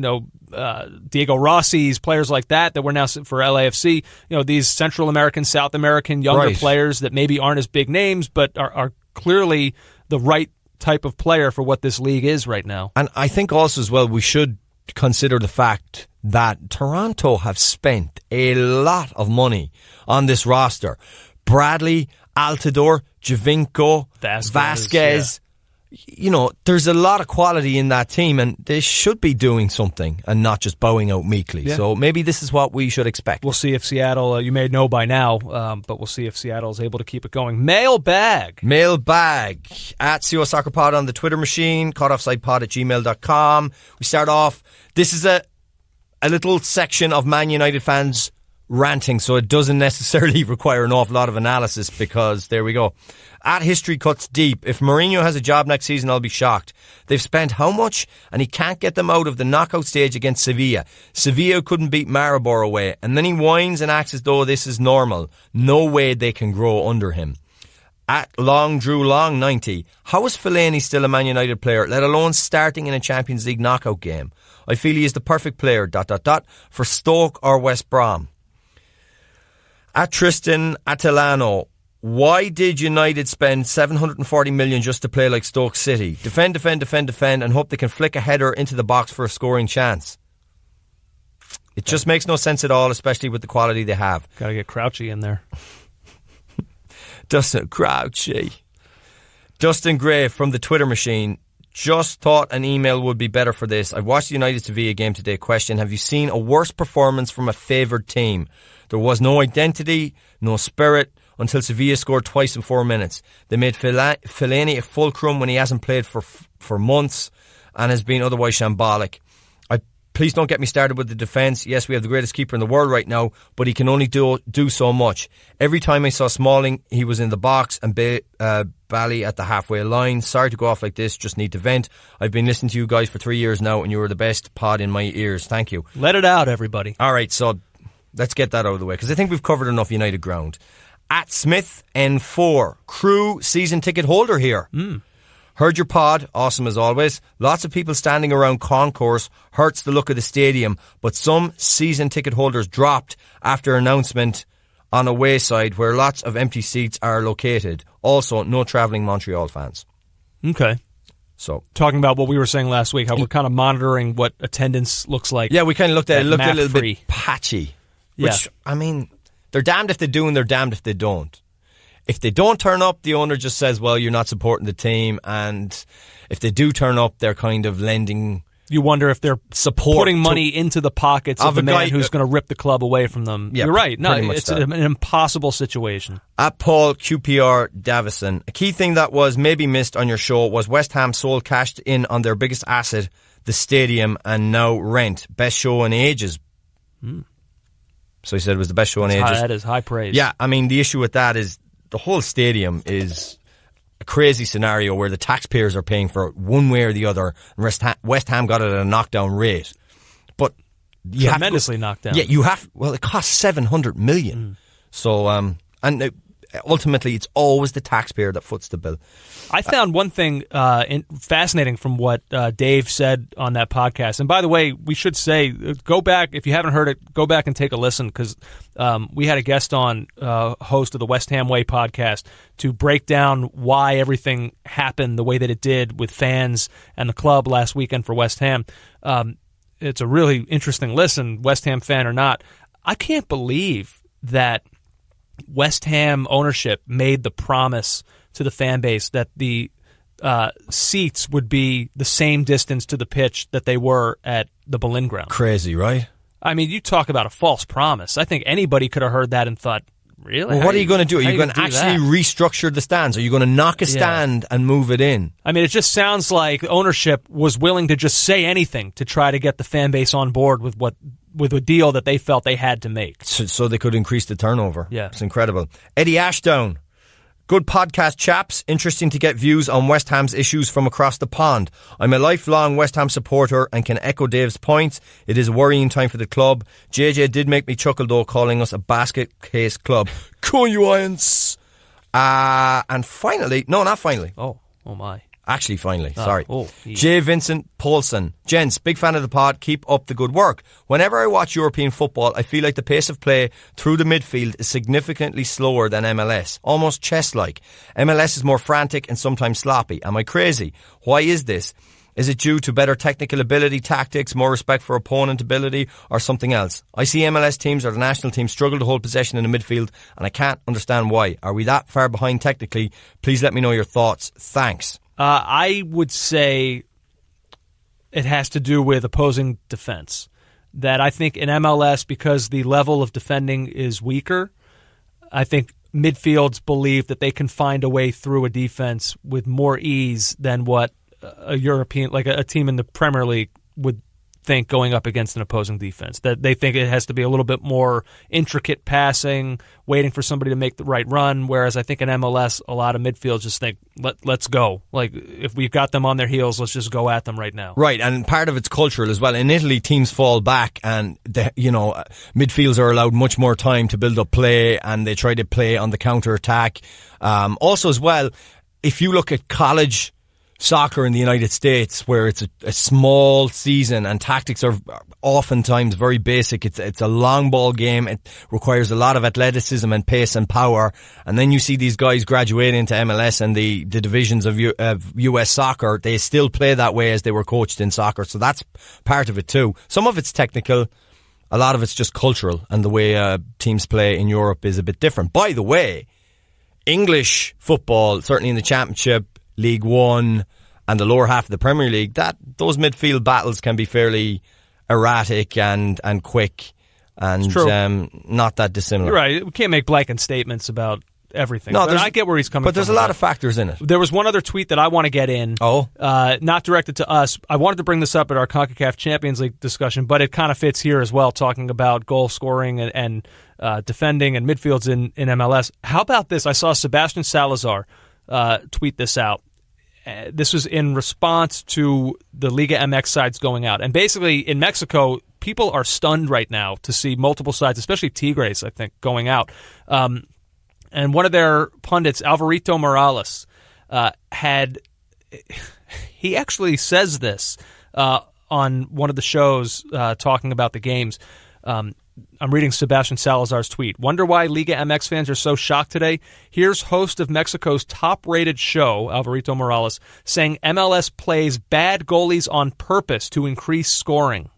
Diego Rossi's, players like that we're now for LAFC. These Central American, South American younger players that maybe aren't as big names, but are clearly the right type of player for what this league is right now. And I think also as well we should consider the fact that Toronto have spent a lot of money on this roster. Bradley, Altidore, Javinko, Vasquez. There's a lot of quality in that team, and they should be doing something and not just bowing out meekly. Yeah. So maybe this is what we should expect. We'll see if Seattle, you may know by now, but we'll see if Seattle is able to keep it going. Mailbag at CO Soccer Pod on the Twitter machine, cutoffsidepod@gmail.com. We start off, this is a little section of Man United fans ranting, so it doesn't necessarily require an awful lot of analysis, because there we go. At History Cuts Deep, if Mourinho has a job next season, I'll be shocked. They've spent how much, and he can't get them out of the knockout stage against Sevilla. Sevilla couldn't beat Maribor away, and then he whines and acts as though this is normal. No way they can grow under him. At Long Drew Long 90, how is Fellaini still a Man United player, let alone starting in a Champions League knockout game? I feel he is the perfect player, ... for Stoke or West Brom. At Tristan Atilano, Why did United spend 740 million just to play like Stoke City? Defend, and hope they can flick a header into the box for a scoring chance. It just makes no sense at all, especially with the quality they have. Got to get Crouchy in there. Dustin Gray from the Twitter machine. Just thought an email would be better for this. I watched the United Sevilla game today. Question, have you seen a worse performance from a favoured team? There was no identity, no spirit, until Sevilla scored twice in 4 minutes. They made Fellaini a fulcrum when he hasn't played for months and has been otherwise shambolic. Please don't get me started with the defence. Yes, we have the greatest keeper in the world right now, but he can only do so much. Every time I saw Smalling, he was in the box and Bally at the halfway line. Sorry to go off like this, just need to vent. I've been listening to you guys for 3 years now, and you were the best pod in my ears. Thank you. Let it out, everybody. All right, so let's get that out of the way, because I think we've covered enough United ground. At Smith N4, Crew season ticket holder here. Heard your pod, awesome as always. Lots of people standing around concourse, hurts the look of the stadium, but some season ticket holders dropped after announcement on away side where lots of empty seats are located. Also, no travelling Montreal fans. Okay. So, talking about what we were saying last week, how we're kind of monitoring what attendance looks like. Yeah, we kind of looked at it. It looked a little bit patchy. Which, yeah. I mean, they're damned if they do and they're damned if they don't. If they don't turn up, the owner just says, well, you're not supporting the team. And if they do turn up, they're kind of lending... You wonder if they're putting money into the pockets of the man who's going to rip the club away from them. Yeah, you're right. No, it's that. an impossible situation. At Paul QPR Davison, a key thing that was maybe missed on your show was West Ham sold cashed in on their biggest asset, the stadium, and now rent. Best show in ages. So he said it was the best show in ages. That is high praise. Yeah, I mean, the issue with that is the whole stadium is a crazy scenario where the taxpayers are paying for it one way or the other. And West Ham got it at a knockdown rate. But you tremendously knocked down. Yeah, it cost 700 million. So, ultimately, it's always the taxpayer that foots the bill. I found one thing fascinating from what Dave said on that podcast. And by the way, we should say, go back, if you haven't heard it, go back and take a listen, because we had a guest on, host of the West Ham Way podcast, to break down why everything happened the way that it did with fans and the club last weekend for West Ham. It's a really interesting listen, West Ham fan or not. I can't believe that West Ham ownership made the promise to the fan base that the seats would be the same distance to the pitch that they were at the Boleyn ground. Crazy, right? I mean, you talk about a false promise. I think anybody could have heard that and thought, really? Well, what are you going to do? Are you going to actually restructure the stands? Are you going to knock a stand and move it in? I mean, it just sounds like ownership was willing to just say anything to try to get the fan base on board with a deal that they felt they had to make. So they could increase the turnover. Yeah. It's incredible. Eddie Ashdown. Good podcast, chaps. Interesting to get views on West Ham's issues from across the pond. I'm a lifelong West Ham supporter and can echo Dave's points. It is a worrying time for the club. JJ did make me chuckle, though, calling us a basket case club. Connivance. And finally, no, not finally. Oh my. Actually, finally, sorry. Geez. J. Vincent Paulson. Gents, big fan of the pod. Keep up the good work. Whenever I watch European football, I feel like the pace of play through the midfield is significantly slower than MLS. Almost chess-like. MLS is more frantic and sometimes sloppy. Am I crazy? Why is this? Is it due to better technical ability, tactics, more respect for opponent ability, or something else? I see MLS teams or the national team struggle to hold possession in the midfield, and I can't understand why. Are we that far behind technically? Please let me know your thoughts. Thanks. I would say it has to do with opposing defense. That I think in MLS, because the level of defending is weaker, I think midfields believe that they can find a way through a defense with more ease than what a European, like a team in the Premier League, would think going up against an opposing defense. That they think it has to be a little bit more intricate passing, waiting for somebody to make the right run, whereas I think in MLS a lot of midfields just think, let's go. Like, if we've got them on their heels, let's just go at them right now. Right, and part of it's cultural as well. In Italy, teams fall back and midfields are allowed much more time to build up play, and they try to play on the counter-attack. Also as well, if you look at college soccer in the United States, where it's a small season and tactics are oftentimes very basic. It's a long ball game. It requires a lot of athleticism and pace and power. And then you see these guys graduating into MLS and the divisions of US soccer. They still play that way as they were coached in soccer. So that's part of it too. Some of it's technical. A lot of it's just cultural, and the way teams play in Europe is a bit different. By the way, English football, certainly in the Championship, League One and the lower half of the Premier League, those midfield battles can be fairly erratic and quick and not that dissimilar. You're right. We can't make blanket statements about everything. No, I get where he's coming from. But there's a lot of factors in it. There was one other tweet that I want to get in. Oh? Not directed to us. I wanted to bring this up at our CONCACAF Champions League discussion, but it kind of fits here as well, talking about goal scoring and defending and midfields in MLS. How about this? I saw Sebastian Salazar tweet this out. This was in response to the Liga MX sides going out. And basically, in Mexico, people are stunned right now to see multiple sides, especially Tigres, I think, going out. And one of their pundits, Alvarito Morales, he actually says this on one of the shows talking about the games. I'm reading Sebastian Salazar's tweet. Wonder why Liga MX fans are so shocked today? Here's host of Mexico's top-rated show, Alvarito Morales, saying MLS plays bad goalies on purpose to increase scoring.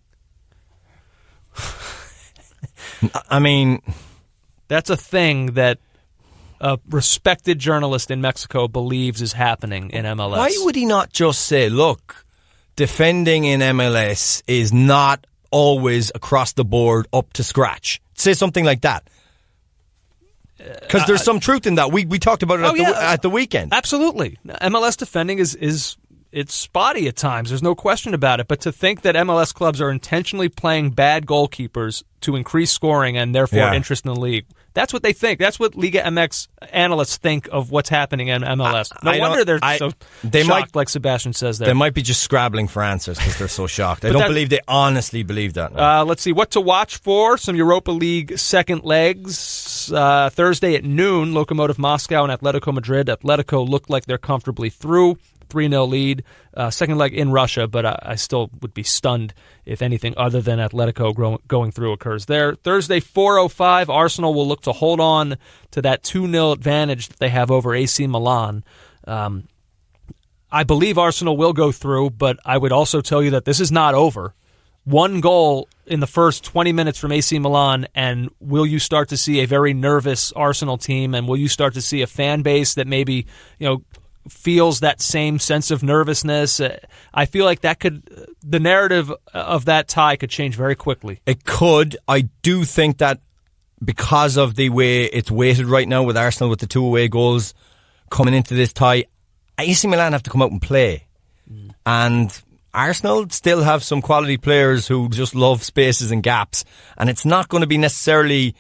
I mean, that's a thing that a respected journalist in Mexico believes is happening in MLS. Why would he not just say, look, defending in MLS is not always across the board up to scratch? Say something like that. Because there's some truth in that. We talked about it at the weekend. Absolutely. MLS defending is it's spotty at times. There's no question about it. But to think that MLS clubs are intentionally playing bad goalkeepers to increase scoring and therefore interest in the league, that's what they think. That's what Liga MX analysts think of what's happening in MLS. No wonder they're so shocked, like Sebastian says there. They might be just scrabbling for answers because they're so shocked. I don't believe they honestly believe that. Let's see what to watch for. Some Europa League second legs. Thursday at noon, Lokomotiv Moscow and Atletico Madrid. Atletico looked like they're comfortably through. 3-0 lead. Second leg in Russia, but I still would be stunned if anything other than Atletico going through occurs there. Thursday, 4:05, Arsenal will look to hold on to that 2-0 advantage that they have over AC Milan. I believe Arsenal will go through, but I would also tell you that this is not over. One goal in the first 20 minutes from AC Milan, and will you start to see a very nervous Arsenal team, and will you start to see a fan base that maybe, feels that same sense of nervousness? I feel like the narrative of that tie could change very quickly. It could. I do think that because of the way it's weighted right now with Arsenal with the 2 away goals coming into this tie, AC Milan have to come out and play. And Arsenal still have some quality players who just love spaces and gaps. And it's not going to be necessarily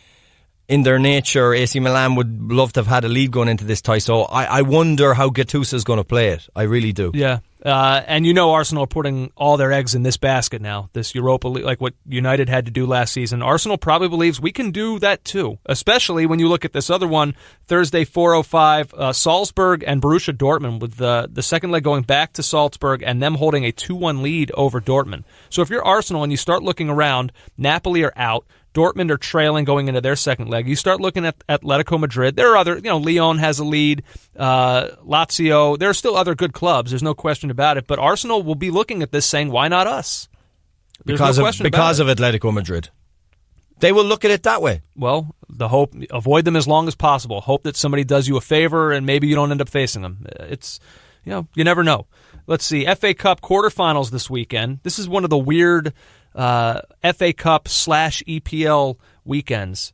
in their nature. AC Milan would love to have had a lead going into this tie, so I wonder how Gattuso's going to play it. I really do. Yeah, and Arsenal are putting all their eggs in this basket now, this Europa League, like what United had to do last season. Arsenal probably believes we can do that too, especially when you look at this other one, Thursday, 4:05, Salzburg and Borussia Dortmund, with the second leg going back to Salzburg and them holding a 2-1 lead over Dortmund. So if you're Arsenal and you start looking around, Napoli are out, Dortmund are trailing going into their second leg. You start looking at Atletico Madrid. There are other, Lyon has a lead, Lazio. There are still other good clubs. There's no question about it. But Arsenal will be looking at this saying, why not us? Because of Atletico Madrid. They will look at it that way. Well, the hope, avoid them as long as possible. Hope that somebody does you a favor and maybe you don't end up facing them. It's, you never know. Let's see, FA Cup quarterfinals this weekend. This is one of the weird FA Cup / EPL weekends,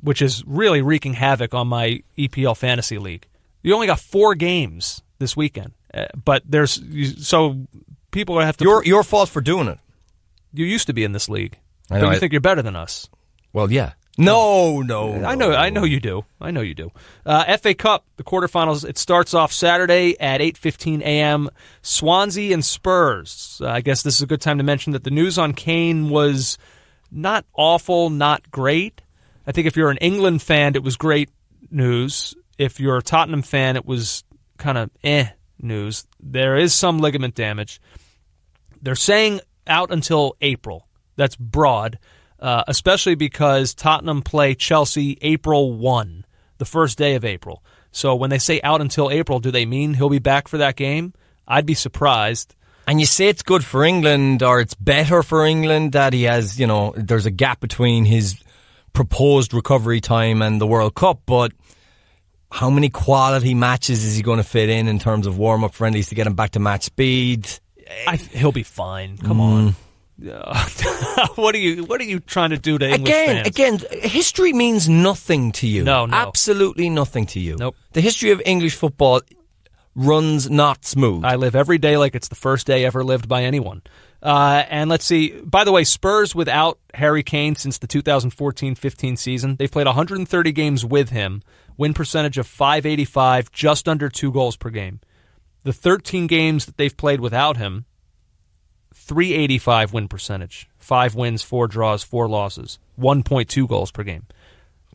which is really wreaking havoc on my EPL fantasy league. You only got 4 games this weekend, but so people have to. Your fault for doing it. You used to be in this league. Don't you think you're better than us? Well, yeah. No. I know you do. FA Cup, the quarterfinals, it starts off Saturday at 8:15 a.m. Swansea and Spurs. I guess this is a good time to mention that the news on Kane was not awful, not great. I think if you're an England fan, it was great news. If you're a Tottenham fan, it was kind of news. There is some ligament damage. They're saying out until April. That's broad, especially because Tottenham play Chelsea April 1, the first day of April. So when they say out until April, do they mean he'll be back for that game? I'd be surprised. And you say it's good for England, or it's better for England that he has, there's a gap between his proposed recovery time and the World Cup, but how many quality matches is he going to fit in terms of warm-up friendlies to get him back to match speed? He'll be fine. Come on. What are you trying to do to English fans? Again, history means nothing to you. No. Absolutely nothing to you. Nope. The history of English football runs not smooth. I live every day like it's the first day ever lived by anyone. And let's see. By the way, Spurs without Harry Kane since the 2014-15 season. They've played 130 games with him. Win percentage of .585, just under 2 goals per game. The 13 games that they've played without him, .385 win percentage. 5 wins, 4 draws, 4 losses. 1.2 goals per game.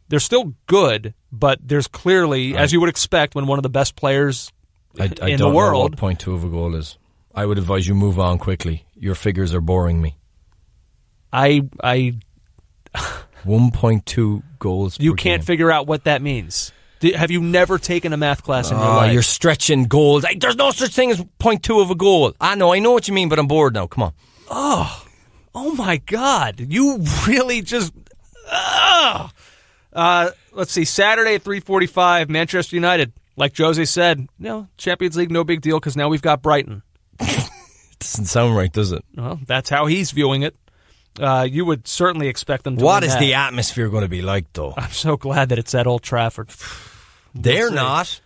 They're still good, but there's clearly, as you would expect, when one of the best players in the world. I don't know what 0.2 of a goal is. I would advise you move on quickly. Your figures are boring me. 1.2 goals per You can't game. figure out what that means. Have you never taken a math class in your life? You're stretching goals. There's no such thing as 0.2 of a goal. I know what you mean, but I'm bored now. Come on. Oh my God. You really just... let's see. Saturday at 3:45, Manchester United. Like Jose said, Champions League, no big deal because now we've got Brighton. Doesn't sound right, does it? Well, that's how he's viewing it. You would certainly expect them to What win is that. the atmosphere going to be like, though? I'm so glad that it's at Old Trafford. They're not.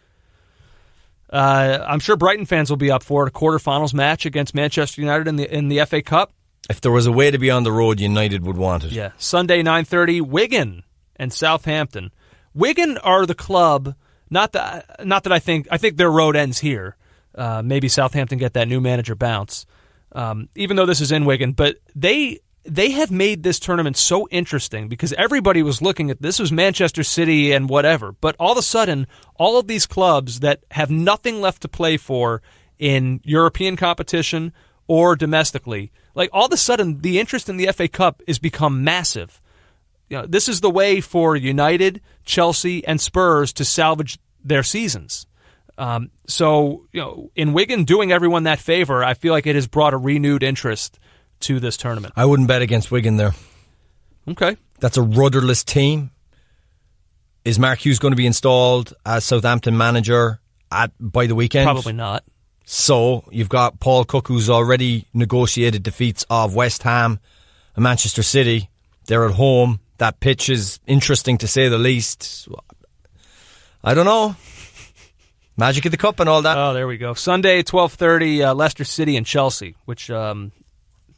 I'm sure Brighton fans will be up for it. A quarterfinals match against Manchester United in the FA Cup. If there was a way to be on the road, United would want it. Yeah. Sunday, 9:30, Wigan and Southampton. Wigan are the club. Not that I think their road ends here. Maybe Southampton get that new manager bounce. Even though this is in Wigan, but they have made this tournament so interesting because everybody was looking at this was Manchester City and whatever, but all of a sudden, all of these clubs that have nothing left to play for in European competition or domestically, like all of a sudden, the interest in the FA Cup has become massive. This is the way for United, Chelsea, and Spurs to salvage their seasons. So, in Wigan doing everyone that favor, I feel like it has brought a renewed interest to this tournament. I wouldn't bet against Wigan there. Okay. That's a rudderless team. Is Mark Hughes going to be installed as Southampton manager by the weekend? Probably not. So, you've got Paul Cook, who's already negotiated defeats of West Ham and Manchester City. They're at home. That pitch is interesting to say the least. I don't know. Magic of the Cup and all that. Oh, there we go. Sunday, 12:30, Leicester City and Chelsea, which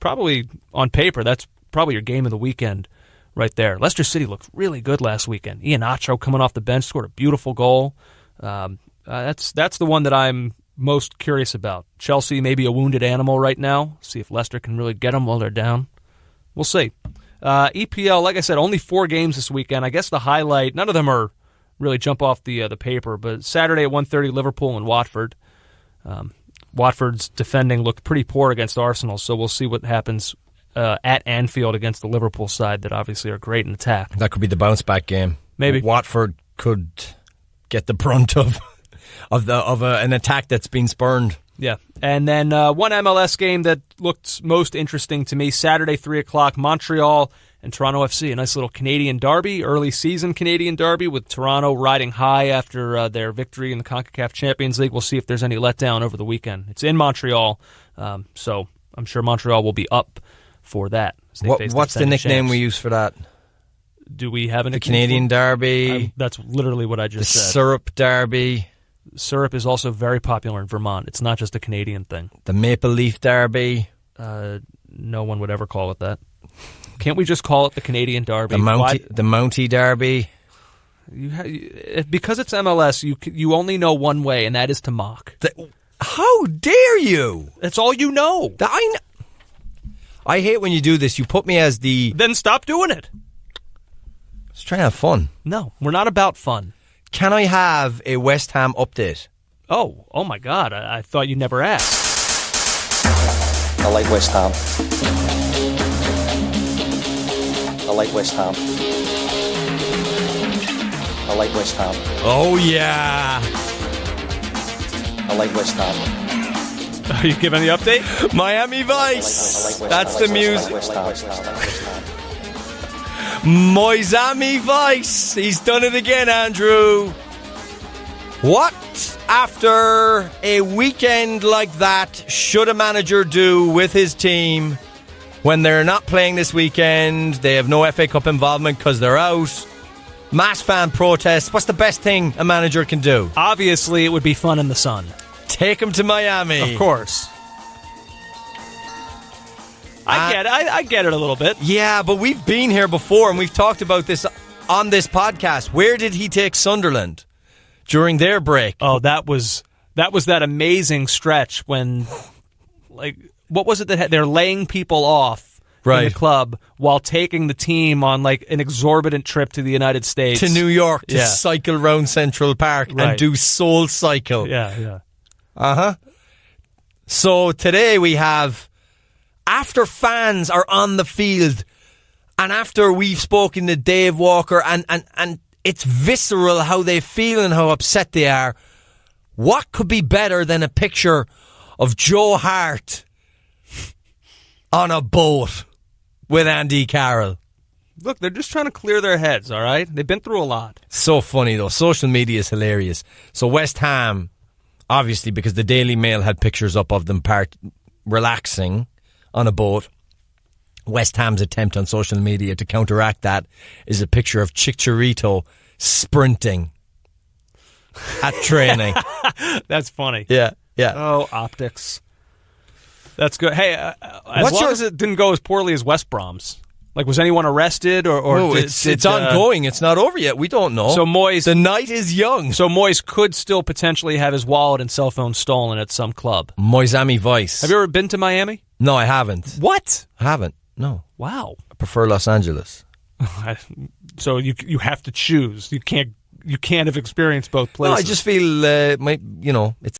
probably on paper, that's probably your game of the weekend right there. Leicester City looked really good last weekend. Iheanacho coming off the bench scored a beautiful goal. That's the one that I'm most curious about. Chelsea may be a wounded animal right now. See if Leicester can really get them while they're down. We'll see. EPL, like I said, only 4 games this weekend. I guess the highlight, none of them are really jump off the paper, but Saturday at 1:30, Liverpool and Watford. Watford's defending looked pretty poor against Arsenal, so we'll see what happens at Anfield against the Liverpool side that obviously are great in attack. That could be the bounce-back game. Maybe. Watford could get the brunt of an attack that's been spurned. Yeah. And then one MLS game that looked most interesting to me, Saturday, 3 o'clock, Montreal and Toronto FC. A nice little Canadian derby, early season Canadian derby with Toronto riding high after their victory in the CONCACAF Champions League. We'll see if there's any letdown over the weekend. It's in Montreal, so I'm sure Montreal will be up for that. What's the nickname we use for that? Do we have a nickname? The Canadian derby. That's literally what I just said. The syrup derby. Syrup is also very popular in Vermont. It's not just a Canadian thing. The Maple Leaf derby. No one would ever call it that. Can't we just call it the Canadian derby? The Mountie derby. Because it's MLS, you only know one way, and that is to mock. How dare you? That's all you know. I hate when you do this. You put me as the... Then stop doing it. Let's try to have fun. No, we're not about fun. Can I have a West Ham update? Oh my God! I thought you never asked. I like West Ham. I like West Ham. I like West Ham. Oh, yeah. I like West Ham. Are you giving the update? Miami Vice. That's the music. Miami Vice. He's done it again, Andrew. What, after a weekend like that, should a manager do with his team when they're not playing this weekend? They have no FA Cup involvement because they're out. Mass fan protests. What's the best thing a manager can do? Obviously, it would be fun in the sun. Take him to Miami. Of course. I get it a little bit. Yeah, but we've been here before and we've talked about this on this podcast. Where did he take Sunderland during their break? Oh, that was that amazing stretch when, like, what was it that they're laying people off in the club while taking the team on like an exorbitant trip to the United States, to New York, to cycle around Central Park and do Soul Cycle. Yeah. So today we have, after fans are on the field and after we've spoken to Dave Walker and it's visceral how they feel and how upset they are, what could be better than a picture of Joe Hart on a boat with Andy Carroll? Look, they're just trying to clear their heads, all right? They've been through a lot. So funny, though. Social media is hilarious. So West Ham, obviously, because the Daily Mail had pictures up of them relaxing on a boat, West Ham's attempt on social media to counteract that is a picture of Chicharito sprinting at training. That's funny. Yeah. Oh, optics. That's good. Hey, as long as it didn't go as poorly as West Brom's. Like, was anyone arrested or it's ongoing. It's not over yet. We don't know. So Moyes, the night is young. So Moyes could still potentially have his wallet and cell phone stolen at some club. Miami Vice. Have you ever been to Miami? No, I haven't. What? I haven't. No. Wow. I prefer Los Angeles. So you have to choose. You can't have experienced both places. No, I just feel it's